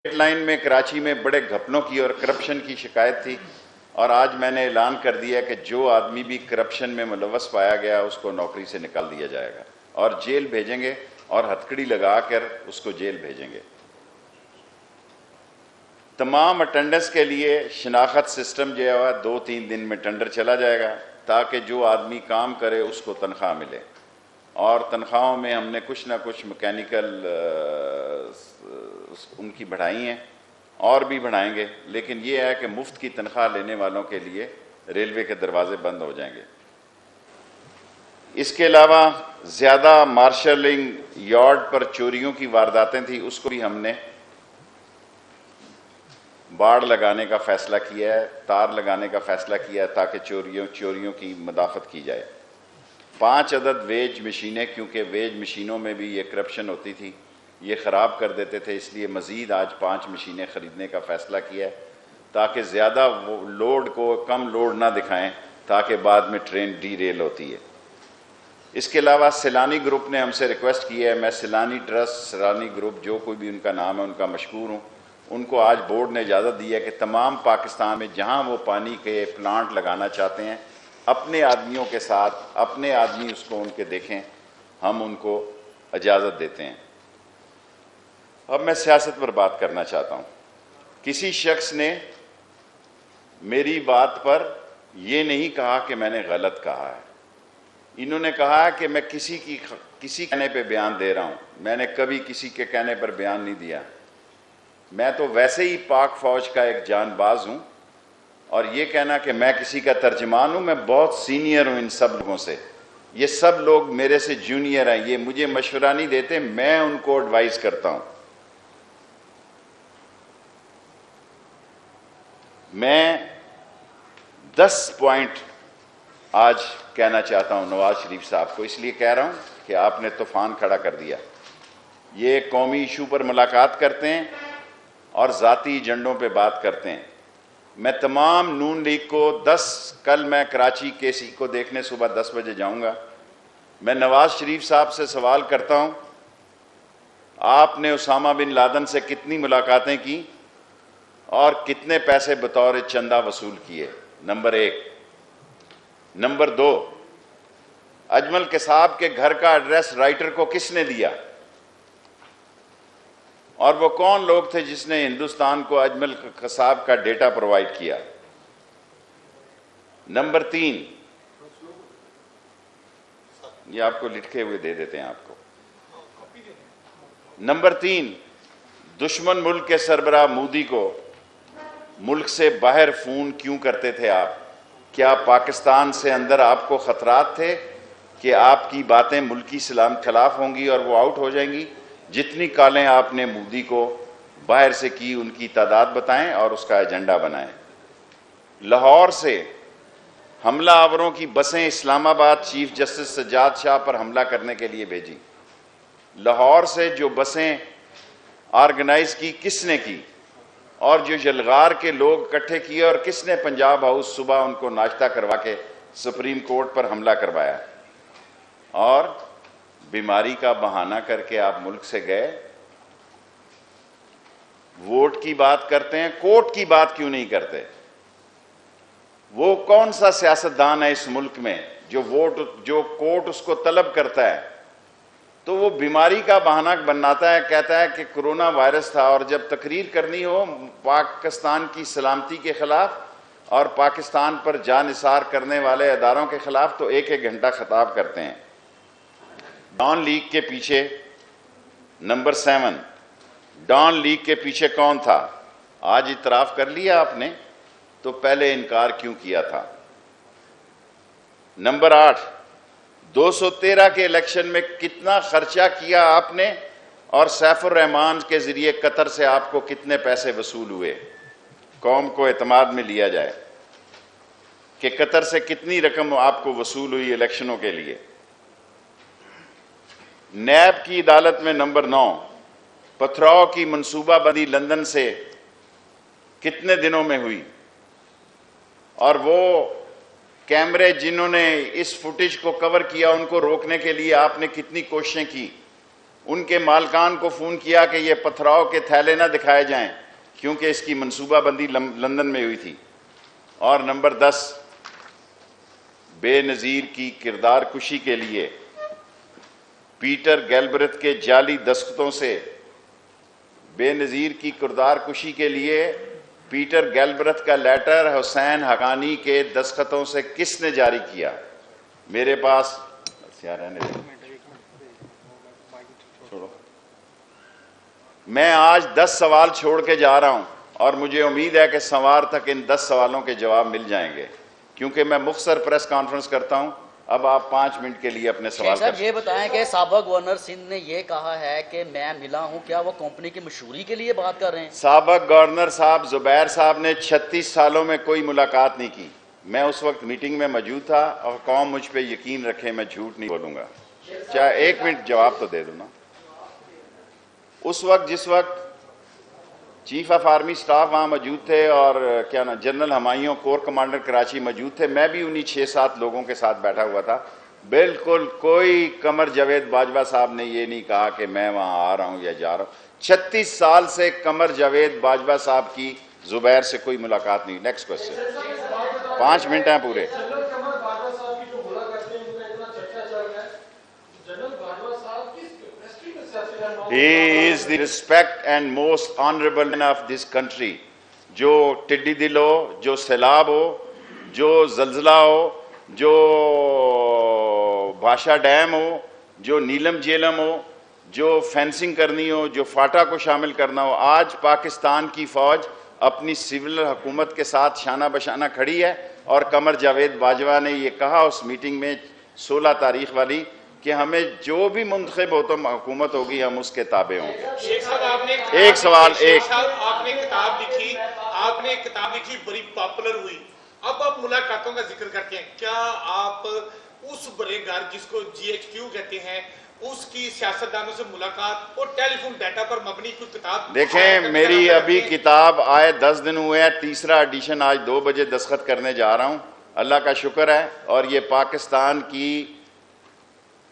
Line में कराची में बड़े घपलों की और करप्शन की शिकायत थी और आज मैंने ऐलान कर दिया कि जो आदमी भी करप्शन में मुलव्वस पाया गया उसको नौकरी से निकाल दिया जाएगा और जेल भेजेंगे और हथकड़ी लगाकर उसको जेल भेजेंगे। तमाम अटेंडेंस के लिए शनाख्त सिस्टम जो है 2-3 दिन में टेंडर चला जाएगा ताकि जो आदमी काम करे उसको तनख्वाह मिले। और तनख्वाहों में हमने कुछ ना कुछ मैकेनिकल उनकी बढ़ाई हैं और भी बढ़ाएंगे, लेकिन ये है कि मुफ्त की तनख्वाह लेने वालों के लिए रेलवे के दरवाजे बंद हो जाएंगे। इसके अलावा ज़्यादा मार्शलिंग यार्ड पर चोरियों की वारदातें थी, उसको भी हमने बाड़ लगाने का फैसला किया है, तार लगाने का फैसला किया है ताकि चोरियों की मदाफत की जाए। 5 अदद वेज मशीनें, क्योंकि वेज मशीनों में भी ये करप्शन होती थी, ये ख़राब कर देते थे, इसलिए मज़ीद आज 5 मशीनें ख़रीदने का फ़ैसला किया है ताकि ज़्यादा लोड को कम लोड ना दिखाएं ताकि बाद में ट्रेन डीरेल होती है। इसके अलावा सैलानी ग्रुप ने हमसे रिक्वेस्ट की है, मैं सैलानी ट्रस्ट, सैलानी ग्रुप, जो कोई भी उनका नाम है, उनका मशकूर हूँ। उनको आज बोर्ड ने इजाज़त दी है कि तमाम पाकिस्तान में जहाँ वो पानी के प्लांट लगाना चाहते हैं अपने आदमियों के साथ, अपने आदमी उसको उनके देखें, हम उनको इजाज़त देते हैं। अब मैं सियासत पर बात करना चाहता हूँ। किसी शख्स ने मेरी बात पर यह नहीं कहा कि मैंने गलत कहा है, इन्होंने कहा कि मैं किसी कहने पे बयान दे रहा हूँ। मैंने कभी किसी के कहने पर बयान नहीं दिया। मैं तो वैसे ही पाक फौज का एक जानबाज हूँ और ये कहना कि मैं किसी का तर्जमान हूँ, मैं बहुत सीनियर हूँ इन सब लोगों से। ये सब लोग मेरे से जूनियर हैं, ये मुझे मशवरा नहीं देते, मैं उनको एडवाइस करता हूँ। मैं 10 पॉइंट आज कहना चाहता हूँ नवाज शरीफ साहब को, इसलिए कह रहा हूँ कि आपने तूफान खड़ा कर दिया। ये कौमी इशू पर मुलाकात करते हैं और ज़ाती एजेंडों पे बात करते हैं। मैं तमाम नून लीग को कल मैं कराची केसी को देखने सुबह 10 बजे जाऊँगा। मैं नवाज शरीफ साहब से सवाल करता हूँ, आपने उसामा बिन लादेन से कितनी मुलाकातें की और कितने पैसे बतौर चंदा वसूल किए? नंबर 1। नंबर 2, अजमल कसाब के घर का एड्रेस राइटर को किसने दिया और वो कौन लोग थे जिसने हिंदुस्तान को अजमल कसाब का डेटा प्रोवाइड किया? नंबर 3, ये आपको लिखे हुए दे देते हैं आपको। नंबर 3, दुश्मन मुल्क के सरबराह मोदी को मुल्क से बाहर फोन क्यों करते थे आप? क्या पाकिस्तान से अंदर आपको खतरात थे कि आपकी बातें मुल्की सलाम खिलाफ होंगी और वो आउट हो जाएंगी? जितनी कॉलें आपने मोदी को बाहर से की उनकी तादाद बताएं और उसका एजेंडा बनाएं। लाहौर से हमला आवरों की बसें इस्लामाबाद चीफ जस्टिस सज्जाद शाह पर हमला करने के लिए भेजी। लाहौर से जो बसें ऑर्गेनाइज की किसने की और जो जलगार के लोग इकट्ठे किए और किसने पंजाब हाउस सुबह उनको नाश्ता करवा के सुप्रीम कोर्ट पर हमला करवाया? और बीमारी का बहाना करके आप मुल्क से गए। वोट की बात करते हैं, कोर्ट की बात क्यों नहीं करते? वो कौन सा सियासतदान है इस मुल्क में जो कोर्ट उसको तलब करता है तो वो बीमारी का बहाना बनाता है, कहता है कि कोरोना वायरस था, और जब तकरीर करनी हो पाकिस्तान की सलामती के खिलाफ और पाकिस्तान पर जानिसार करने वाले अदारों के खिलाफ तो 1-1 घंटा खिताब करते हैं। डॉन लीग के पीछे नंबर 7, डॉन लीग के पीछे कौन था? आज इतराफ कर लिया आपने, तो पहले इनकार क्यों किया था? नंबर 8, 213 के इलेक्शन में कितना खर्चा किया आपने और सैफुर रहमान के जरिए कतर से आपको कितने पैसे वसूल हुए? कौम को एतमाद में लिया जाए कि कतर से कितनी रकम आपको वसूल हुई इलेक्शनों के लिए। नैब की अदालत में नंबर 9, पथराव की मनसूबाबंदी लंदन से कितने दिनों में हुई और वो कैमरे जिन्होंने इस फुटेज को कवर किया उनको रोकने के लिए आपने कितनी कोशिशें की? उनके मालकान को फ़ोन किया कि ये पथराव के थैले ना दिखाए जाएं, क्योंकि इसकी मनसूबाबंदी लंदन में हुई थी। और नंबर 10, बेनज़ीर की किरदार कुशी के लिए पीटर गैल्ब्रेथ के जाली दस्तखतों से, बेनज़ीर की किरदार कुशी के लिए पीटर गैल्ब्रेथ का लेटर हुसैन हकानी के दस्तखतों से किसने जारी किया? मेरे पास छोड़ो, मैं आज 10 सवाल छोड़ के जा रहा हूं और मुझे उम्मीद है कि सोमवार तक इन 10 सवालों के जवाब मिल जाएंगे, क्योंकि मैं मुख्तसर प्रेस कॉन्फ्रेंस करता हूं। अब आप 5 मिनट के लिए अपने सवाल साहब ये बताएं कि साबिक गवर्नर सिंध ने ये कहा है कि मैं मिला हूं, क्या वो कंपनी की मशहूरी के लिए बात कर रहे हैं? साबिक गवर्नर साहब जुबैर साहब ने 36 सालों में कोई मुलाकात नहीं की। मैं उस वक्त मीटिंग में मौजूद था और कौम मुझ पे यकीन रखे, मैं झूठ नहीं बोलूँगा। चाहे 1 मिनट जवाब तो दे दूँ ना। उस वक्त जिस वक्त चीफ ऑफ आर्मी स्टाफ वहाँ मौजूद थे और क्या ना general Humayun core commander Karachi मौजूद थे, मैं भी उन्हीं 6-7 लोगों के साथ बैठा हुआ था। बिल्कुल कोई कमर जावेद बाजवा साहब ने ये नहीं कहा कि मैं वहाँ आ रहा हूँ या जा रहा हूँ। 36 साल से कमर जावेद बाजवा साहब की जुबैर से कोई मुलाकात नहीं। Next question. 5 मिनट हैं पूरे। He is the respect and most honorable man of this country. जो टिड्डी दिल हो, जो सैलाब हो, जो जल्जला हो, जो भाषा डैम हो, जो नीलम जेलम हो, जो फेंसिंग करनी हो, जो फाटा को शामिल करना हो, आज पाकिस्तान की फ़ौज अपनी सिविल हुकूमत के साथ शाना बशाना खड़ी है। और कमर जावेद बाजवा ने ये कहा उस मीटिंग में 16 तारीख वाली कि हमें जो भी मुंतखब हो तो हुकूमत होगी, हम उसके ताबे होंगे। शेख साहब आपने एक सवाल आपने किताब लिखी बड़ी पॉपुलर हुई, अब आप मुलाकातों का जिक्र करते हैं, क्या आप उस बड़े घर जिसको GHQ कहते हैं उसकी सियासतदानों से मुलाकात और टेलीफोन डाटा पर मबनी कोई किताब? देखें, मेरी अभी किताब आए 10 दिन हुए हैं, तीसरा एडिशन आज 2 बजे दस्तखत करने जा रहा हूँ। अल्लाह का शुक्र है, और ये पाकिस्तान की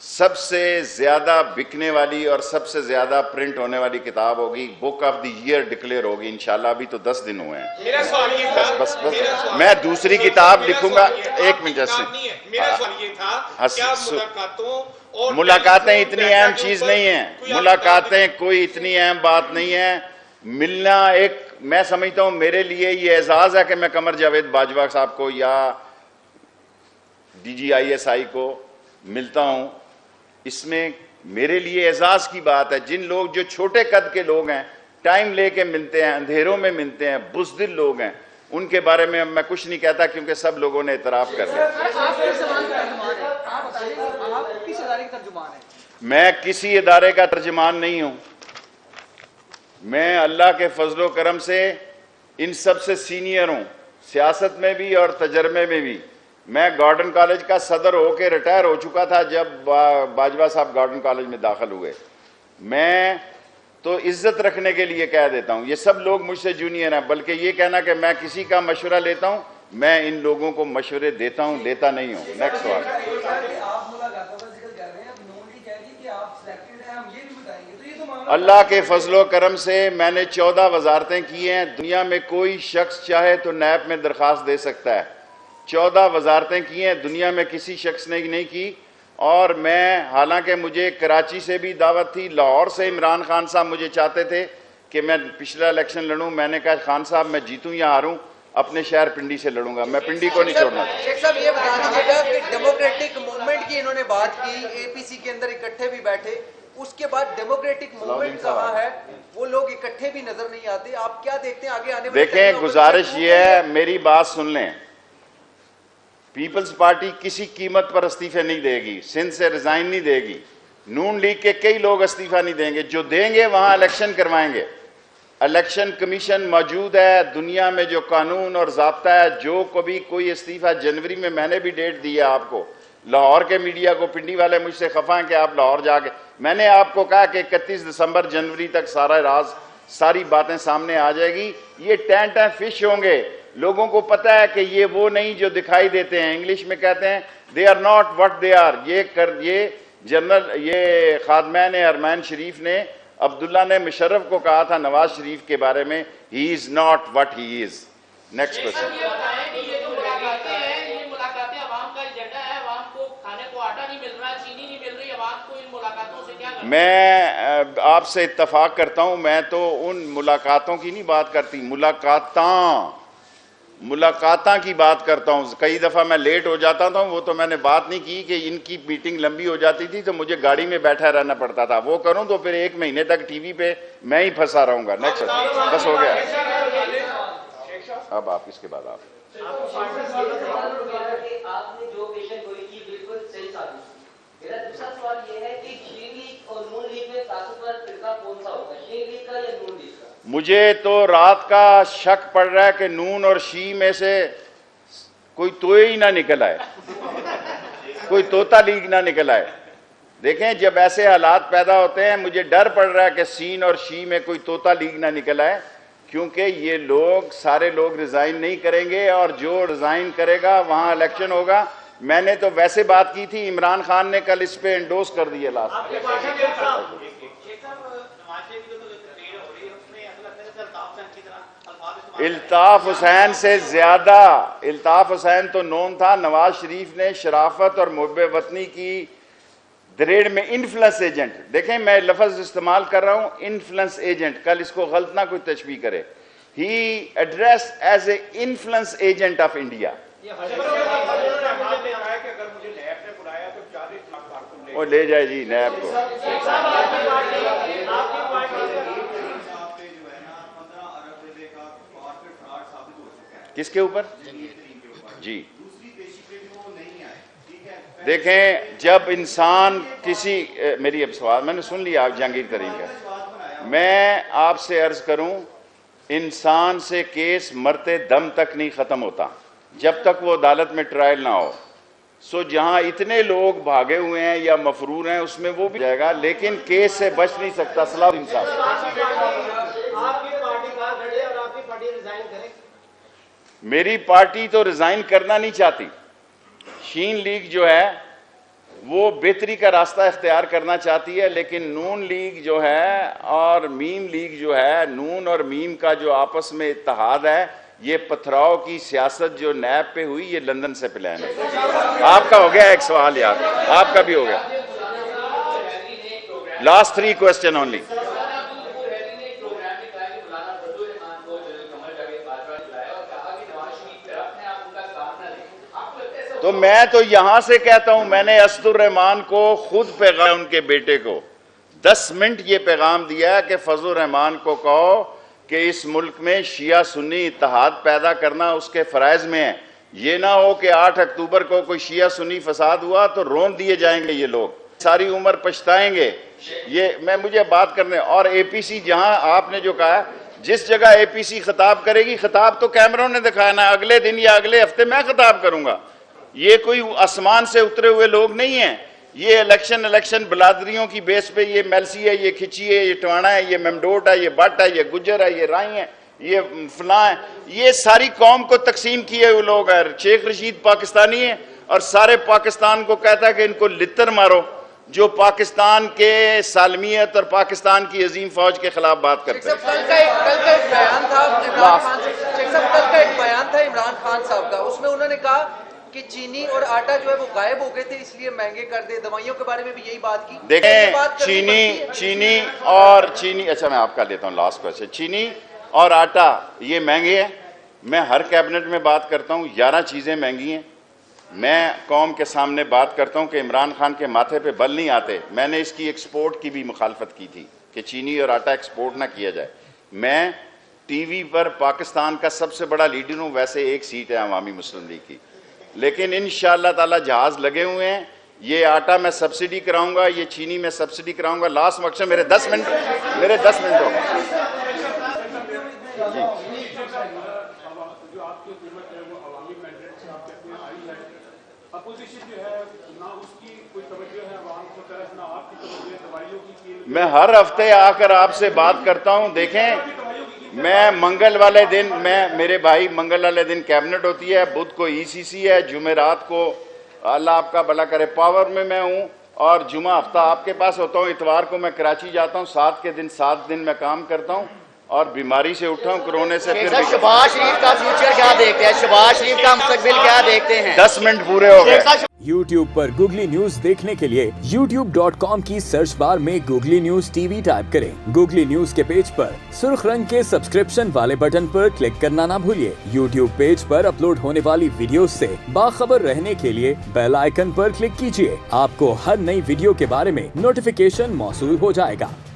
सबसे ज़्यादा बिकने वाली और सबसे ज़्यादा प्रिंट होने वाली किताब होगी, book of the year declare होगी इंशाल्लाह। अभी तो 10 दिन हुए हैं। मेरा सवाल ये था, बस मैं दूसरी किताब लिखूंगा। 1 मिनट से मेरा सवाल ये था, क्या मुलाकातें इतनी अहम चीज़ नहीं है। मुलाकातें कोई इतनी अहम बात नहीं है। मिलना एक, मैं समझता हूँ मेरे लिए ये एजाज़ है कि मैं कमर जावेद बाजवा साहब को या DGISI को मिलता हूँ। इसमें मेरे लिए एजाज़ की बात है। जिन लोग जो छोटे कद के लोग हैं, टाइम लेके मिलते हैं, अंधेरों में मिलते हैं, बुज़दिल लोग हैं, उनके बारे में मैं कुछ नहीं कहता, क्योंकि सब लोगों ने इतराफ़ कर लिया। मैं किसी इदारे का तर्जुमान नहीं हूँ। मैं अल्लाह के फजलो करम से इन सब से सीनियर हूँ, सियासत में भी और तजर्बे में भी। मैं गॉर्डन कॉलेज का सदर होकर रिटायर हो चुका था जब बाजवा साहब गॉर्डन कॉलेज में दाखिल हुए। मैं तो इज्जत रखने के लिए कह देता हूँ, ये सब लोग मुझसे जूनियर हैं, बल्कि ये कहना कि मैं किसी का मशवरा लेता हूँ, मैं इन लोगों को मशवरे देता हूँ, लेता नहीं हूँ। नेक्स्ट सवाल। अल्लाह के फजलो करम से मैंने 14 वजारतें की हैं। दुनिया में कोई शख्स चाहे तो नैब में दरख्वास्त दे सकता है। 14 वजारतें की हैं, दुनिया में किसी शख्स ने नहीं की। और मैं, हालांकि मुझे कराची से भी दावत थी, लाहौर से इमरान खान साहब मुझे चाहते थे कि मैं पिछला इलेक्शन लड़ूं। मैंने कहा खान साहब मैं जीतूं या हारूं, अपने शहर पिंडी से लड़ूंगा, मैं पिंडी को नहीं छोड़ना। शेख साहब ये बता दीजिएगा कि डेमोक्रेटिक मूवमेंट की इन्होंने बात की, APC के अंदर इकट्ठे भी बैठे, उसके बाद डेमोक्रेटिक मूवमेंट कहाँ है? वो लोग इकट्ठे भी नजर नहीं आते। आप क्या देखते हैं आगे आने वाले? देखें, गुजारिश ये है, मेरी बात सुन लें। पीपल्स पार्टी किसी कीमत पर इस्तीफे नहीं देगी, सिंध से रिजाइन नहीं देगी। नून लीग के कई लोग इस्तीफा नहीं देंगे, जो देंगे वहां इलेक्शन करवाएंगे। इलेक्शन कमीशन मौजूद है, दुनिया में जो कानून और ज़ाब्ता है, जो कभी कोई इस्तीफा, जनवरी में मैंने भी डेट दी है आपको, लाहौर के मीडिया को, पिंडी वाले मुझसे खफा हैं कि आप लाहौर जाके, मैंने आपको कहा कि 31 दिसंबर जनवरी तक सारा राज, सारी बातें सामने आ जाएगी। ये टेंट फिश होंगे, लोगों को पता है कि ये वो नहीं जो दिखाई देते हैं। इंग्लिश में कहते हैं they are not what they are. General ये खादमैन अरमान शरीफ ने, अब्दुल्ला ने मुशर्रफ को कहा था नवाज शरीफ के बारे में, he is not what he is. Next question. ये बताएं कि ये जो मुलाकातें हैं, ये मुलाकातें अवाम का एजेंडा है, अवाम को खाने को आटा नहीं मिल रहा, चीनी नहीं मिल रही, अवाम को इन मुलाकातों से क्या करना? मैं आपसे इत्तफाक करता हूं, मैं तो उन मुलाकातों की नहीं बात करती, मुलाकातां की बात करता हूं। कई दफ़ा मैं लेट हो जाता था, वो तो मैंने बात नहीं की कि इनकी मीटिंग लंबी हो जाती थी तो मुझे गाड़ी में बैठा रहना पड़ता था, वो करूं तो फिर 1 महीने तक टीवी पे मैं ही फंसा रहूंगा। नेक्स्ट, बस हो गया। अब आप इसके बाद आप आपने जो पेशेंट गोली की बिल्कुल सही साबित। मेरा दूसरा सवाल ये है कि शीन लीग और नून लीग में ताकतवर फिरका कौन सा होगा, शीन लीग का या नून लीग का? मुझे तो रात का शक पड़ रहा है कि नून और शी में से कोई तोय ही ना निकल आए, कोई तोता लीग ना निकल आए। देखें, जब ऐसे हालात पैदा होते हैं मुझे डर पड़ रहा है कि सीन और शी में कोई तोता लीग ना निकल आए, क्योंकि ये लोग सारे लोग रिजाइन नहीं करेंगे और जो रिजाइन करेगा वहां इलेक्शन होगा। मैंने तो वैसे बात की थी, इमरान खान ने कल इस पे एंडोर्स कर दिया लास्ट। इल्ताफ हुसैन से ज्यादा, इल्ताफ हुसैन तो नोन था, नवाज शरीफ ने शराफत और मुहब्बे वतनी की दरेड़ में इन्फ्लुएंस एजेंट, देखें मैं लफ्ज इस्तेमाल कर रहा हूं इन्फ्लुएंस एजेंट, कल इसको गलत ना कोई तशबीह करे, he address as a influence agent of India. वो ले जाए जी नैब को। किसके ऊपर जी? देखें, जब इंसान किसी मेरी अब सवाल मैंने सुन लिया आप जहांगीर तरीन का, मैं आपसे अर्ज करूं, इंसान से केस मरते दम तक नहीं खत्म होता जब तक वो अदालत में ट्रायल ना हो। सो जहां इतने लोग भागे हुए हैं या मफरूर हैं उसमें वो भी जाएगा, लेकिन केस से बच नहीं सकता। सलाहुद्दीन साहब, मेरी पार्टी तो रिजाइन करना नहीं चाहती। शीन लीग जो है वो बेहतरी का रास्ता इख्तियार करना चाहती है, लेकिन नून लीग जो है और मीम लीग जो है, नून और मीम का जो आपस में इत्तेहाद है, ये पथराव की सियासत जो नैब पे हुई, ये लंदन से प्लान है। आपका हो गया एक सवाल यार, आपका भी हो गया। Last 3 question only. तो मैं तो यहां से कहता हूं, मैंने असदुर रहमान को खुद पैगाम, उनके बेटे को 10 मिनट ये पैगाम दिया है कि फजलुर रहमान को कहो कि इस मुल्क में शिया सुन्नी इत्तेहाद पैदा करना उसके फराइज में है। ये ना हो कि 8 अक्टूबर को कोई शिया सुन्नी फसाद हुआ तो रोन दिए जाएंगे ये लोग, सारी उम्र पछताएंगे। ये मुझे बात करने, और एपीसी जहां आपने जो कहा, जिस जगह एपीसी खिताब करेगी, खिताब तो कैमरों ने दिखाया ना, अगले दिन या अगले हफ्ते मैं खिताब करूंगा। ये कोई आसमान से उतरे हुए लोग नहीं हैं। ये इलेक्शन बिलादरियों की बेस पे, ये मेलसी है, ये खिची है, ये टवाना है, ये मेमडोट है, ये बट है, ये गुजर है, ये राई है, ये फलां है, ये सारी कौम को तकसीम किए हुए लोग हैं। शेख रशीद पाकिस्तानी है और सारे पाकिस्तान को कहता है कि इनको लित्तर मारो, जो पाकिस्तान के सालमियत और पाकिस्तान की अजीम फौज के खिलाफ बात करते हैं। कल का एक बयान था इमरान खान साहब का, उसमें उन्होंने कहा कि चीनी और आटा जो है वो गायब हो गए थे, इसलिए महंगे कर दे। दवाइयों के बारे में भी यही बात की। देखें, चीनी अच्छा मैं आपका लेता हूँ लास्ट क्वेश्चन। चीनी और आटा ये महंगे हैं। मैं हर कैबिनेट में बात करता हूँ, 11 चीज़ें महंगी हैं। मैं कौम के सामने बात करता हूँ कि इमरान खान के माथे पे बल नहीं आते। मैंने इसकी एक्सपोर्ट की भी मुखालफत की थी कि चीनी और आटा एक्सपोर्ट ना किया जाए। मैं टीवी पर पाकिस्तान का सबसे बड़ा लीडर हूँ, वैसे एक सीट है अवामी मुस्लिम लीग की, लेकिन इंशाअल्लाह ताला जहाज लगे हुए हैं। ये आटा मैं सब्सिडी कराऊंगा, ये चीनी मैं सब्सिडी कराऊंगा। लास्ट मकसद मेरे 10 मिनट हो गए। मैं हर हफ्ते आकर आपसे बात करता हूं। देखें, मैं मंगल वाले दिन, मेरे भाई मंगल वाले दिन कैबिनेट होती है, बुध को ईसीसी है, जुमेरात को अल्लाह आपका भला करे पावर में मैं हूं, और जुमा हफ्ता आपके पास होता हूँ, इतवार को मैं कराची जाता हूँ, 7 दिन मैं काम करता हूँ और बीमारी से उठा हूँ, कोरोना से फिर शहबाज शरीफ का फ्यूचर क्या देखते हैं? शहबाज शरीफ का मुस्तकबिल क्या देखते हैं? 10 मिनट पूरे हो गए। YouTube पर गूगली न्यूज देखने के लिए youtube.com की सर्च बार में गूगली न्यूज टीवी टाइप करें। गूगली न्यूज के पेज पर सुर्ख रंग के सब्सक्रिप्शन वाले बटन पर क्लिक करना ना भूलिए। YouTube पेज पर अपलोड होने वाली वीडियोस से बाखबर रहने के लिए बेल आइकन पर क्लिक कीजिए। आपको हर नई वीडियो के बारे में नोटिफिकेशन मौसूल हो जाएगा।